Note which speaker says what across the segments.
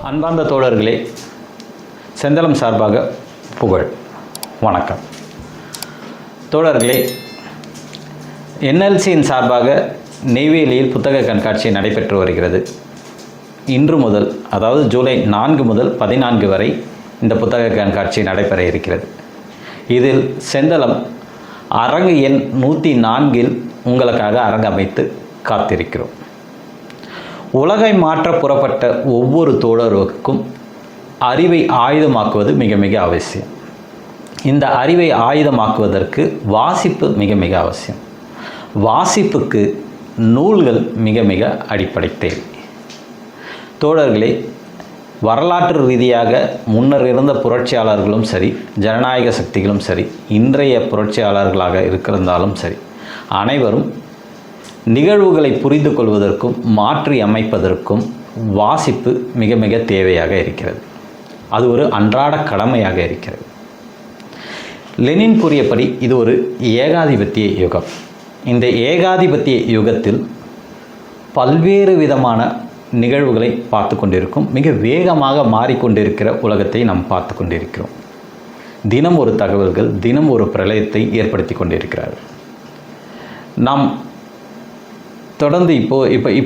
Speaker 1: அன்பார்ந்த தோழர்களே, செந்தலம் சார்பாக புகழ் வணக்கம். தோழர்களே, என்எல்சியின் சார்பாக நெய்வேலியில் புத்தக கண்காட்சி நடைபெற்று வருகிறது. இன்று முதல், அதாவது ஜூலை 4 முதல் 14 வரை இந்த புத்தக கண்காட்சி நடைபெற இருக்கிறது. இதில் செந்தலம் அரங்கு எண் 104 உங்களுக்காக அரங்கு அமைத்து காத்திருக்கிறோம். உலகை மாற்ற புறப்பட்ட ஒவ்வொரு தோழருக்கும் அறிவை ஆயுதமாக்குவது மிக மிக அவசியம். இந்த அறிவை ஆயுதமாக்குவதற்கு வாசிப்பு மிக மிக அவசியம். வாசிப்புக்கு நூல்கள் மிக மிக அடிப்படை தேவை. தோழர்களே, வரலாற்று ரீதியாக முன்னர் இருந்த புரட்சியாளர்களும் சரி, ஜனநாயக சக்திகளும் சரி, இன்றைய புரட்சியாளர்களாக இருக்கிறாலும் சரி, அனைவரும் நிகழ்வுகளை புரிந்து கொள்வதற்கும் மாற்றி அமைப்பதற்கும் வாசிப்பு மிக மிக தேவையாக இருக்கிறது. அது ஒரு அன்றாட கடமையாக இருக்கிறது. லெனின் கூறியபடி இது ஒரு ஏகாதிபத்திய யுகம். இந்த ஏகாதிபத்திய யுகத்தில் பல்வேறு விதமான நிகழ்வுகளை பார்த்து கொண்டிருக்கும், மிக வேகமாக மாறிக்கொண்டிருக்கிற உலகத்தை நாம் பார்த்து கொண்டிருக்கிறோம். தினம் ஒரு தகவல்கள், தினம் ஒரு பிரளயத்தை ஏற்படுத்தி கொண்டிருக்கிறார்கள். நாம் தொடர்ந்து இப்போ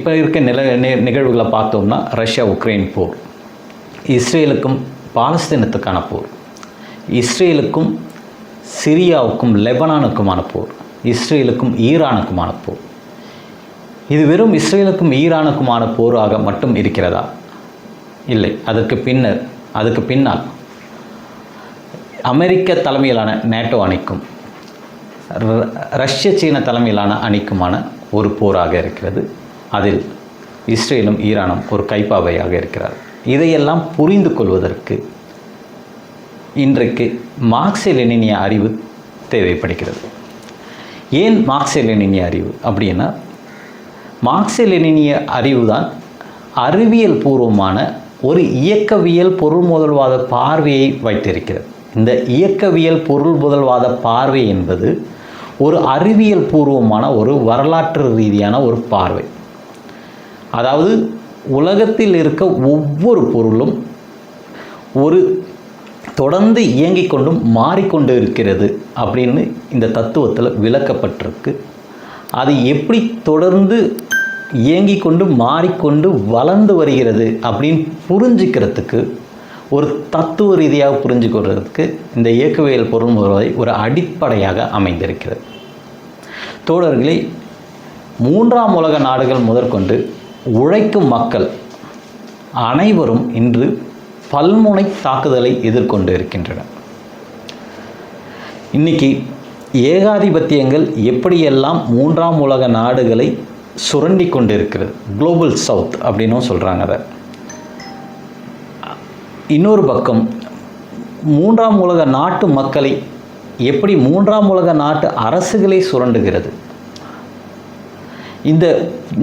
Speaker 1: இருக்க நிகழ்வுகளை பார்த்தோம்னா, ரஷ்யா உக்ரைன் போர், இஸ்ரேலுக்கும் பாலஸ்தீனத்துக்கான போர், இஸ்ரேலுக்கும் சிரியாவுக்கும் லெபனானுக்குமான போர், இஸ்ரேலுக்கும் ஈரானுக்குமான போர். இது வெறும் இஸ்ரேலுக்கும் ஈரானுக்குமான போராக மட்டும் இருக்கிறதா? இல்லை. அதுக்கு பின்னால் அமெரிக்க தலைமையிலான நேட்டோ அணிக்கும் ரஷ்ய சீன தலைமையிலான அணிக்குமான ஒரு போராக இருக்கிறது. அதில் இஸ்ரேலும் ஈரானும் ஒரு கைப்பாவையாக இருக்கிறார். இதையெல்லாம் புரிந்து கொள்வதற்கு இன்றைக்கு மார்க்சிய லெனினிய அறிவு தேவைப்படுகிறது. ஏன் மார்க்சிய லெனினிய அறிவு அப்படின்னா, மார்க்சிய லெனினிய அறிவு தான் அறிவியல் பூர்வமான ஒரு இயக்கவியல் பொருள் முதல்வாத பார்வையை வைத்திருக்கிறது. இந்த இயக்கவியல் பொருள் முதல்வாத பார்வை என்பது ஒரு அறிவியல் பூர்வமான ஒரு வரலாற்று ரீதியான ஒரு பார்வை. அதாவது உலகத்தில் இருக்க ஒவ்வொரு பொருளும் ஒரு தொடர்ந்து இயங்கிக் கொண்டும் மாறிக்கொண்டு இருக்கிறது அப்படின்னு இந்த தத்துவத்தில் விளக்கப்பட்டிருக்கு. அது எப்படி தொடர்ந்து இயங்கிக் கொண்டு மாறிக்கொண்டு வளர்ந்து வருகிறது அப்படின்னு புரிஞ்சுக்கிறதுக்கு, ஒரு தத்துவ ரீதியாக புரிஞ்சுக்கிறதுக்கு இந்த இயக்கவியல் பொருள் முறை ஒரு அடிப்படையாக அமைந்திருக்கிறது. தோழர்களே, 3ஆம் உலக நாடுகள் முதற்கொண்டு உழைக்கும் மக்கள் அனைவரும் இன்று பல்முனை தாக்குதலை எதிர்கொண்டு இருக்கின்றனர். இன்னைக்கு ஏகாதிபத்தியங்கள் எப்படியெல்லாம் 3ஆம் உலக நாடுகளை சுரண்டி கொண்டு இருக்கிறது, குளோபல் சவுத் அப்படின்னும் சொல்கிறாங்க. அதை இன்னொரு பக்கம் 3ஆம் உலக நாட்டு மக்களை எப்படி 3ஆம் உலக நாட்டு அரசுகளை சுரண்டுகிறது. இந்த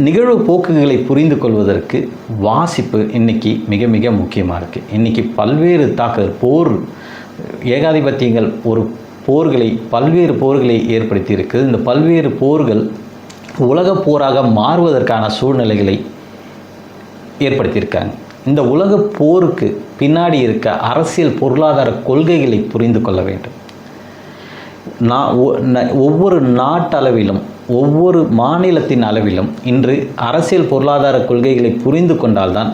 Speaker 1: நிகழ்வு போக்குகளை புரிந்து கொள்வதற்கு வாசிப்பு இன்றைக்கி மிக மிக முக்கியமாக இருக்குது. இன்றைக்கி பல்வேறு போர் ஏகாதிபத்தியங்கள் பல்வேறு போர்களை ஏற்படுத்தி இருக்குது. இந்த பல்வேறு போர்கள் உலக போராக மாறுவதற்கான சூழ்நிலைகளை ஏற்படுத்தியிருக்காங்க. இந்த உலக போருக்கு பின்னாடி இருக்க அரசியல் பொருளாதார கொள்கைகளை புரிந்து கொள்ள வேண்டும். ஒவ்வொரு நாட்டளவிலும், ஒவ்வொரு மாநிலத்தின் அளவிலும் இன்று அரசியல் பொருளாதார கொள்கைகளை புரிந்து கொண்டால்தான்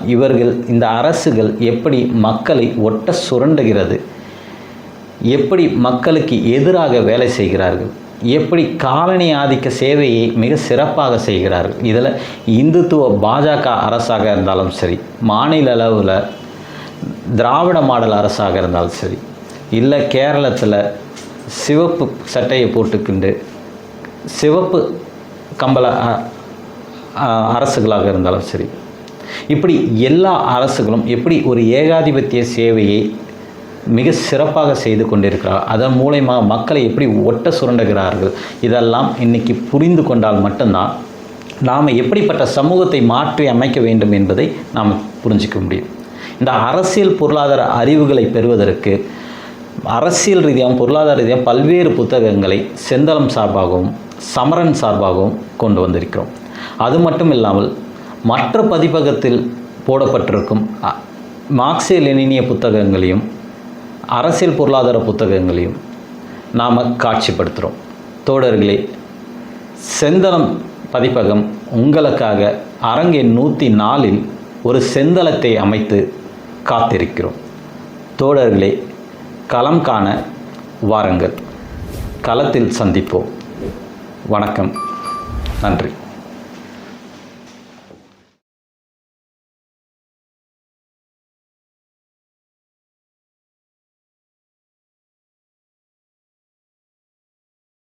Speaker 1: இந்த அரசுகள் எப்படி மக்களை ஒட்ட சுரண்டுகிறது, எப்படி மக்களுக்கு எதிராக வேலை செய்கிறார்கள், எப்படி காலனி ஆதிக்க சேவையை மிக சிறப்பாக செய்கிறார்கள். இதில் இந்துத்துவ பாஜக அரசாக இருந்தாலும் சரி, மாநில அளவில் திராவிட மாடல் அரசாக இருந்தாலும் சரி, இல்லை கேரளத்தில் சிவப்பு சட்டையை போட்டுக்கிண்டு சிவப்பு கம்பள அரசுகளாக இருந்தாலும் சரி, இப்படி எல்லா அரசுகளும் எப்படி ஒரு ஏகாதிபத்திய சேவையை மிக சிறப்பாக செய்து கொண்டிருக்கிறார், அதன் மூலமாக மக்களை எப்படி ஒட்ட சுரண்டுகிறார்கள், இதெல்லாம் இன்றைக்கி புரிந்து கொண்டால் மட்டும்தான் நாம் எப்படிப்பட்ட சமூகத்தை மாற்றி அமைக்க வேண்டும் என்பதை நாம் புரிஞ்சிக்க முடியும். இந்த அரசியல் பொருளாதார அறிவுகளை பெறுவதற்கு அரசியல் ரீதியாகவும் பொருளாதார ரீதியாகவும் பல்வேறு புத்தகங்களை செந்தலம் சார்பாகவும் சமரன் சார்பாகவும் கொண்டு வந்திருக்கிறோம். அது மட்டும் இல்லாமல் மற்ற பதிப்பகத்தில் போடப்பட்டிருக்கும் மார்க்சிய லெனினிய புத்தகங்களையும் அரசியல் பொருளாதார புத்தகங்களையும் நாம் காட்சிப்படுத்துகிறோம். தோழர்களே, செந்தளம் பதிப்பகம் உங்களுக்காக அரங்கு எண் 104 ஒரு செந்தளத்தை அமைத்து காத்திருக்கிறோம். தோழர்களே, களம் காண வாருங்கள். களத்தில் சந்திப்போம். வணக்கம். நன்றி.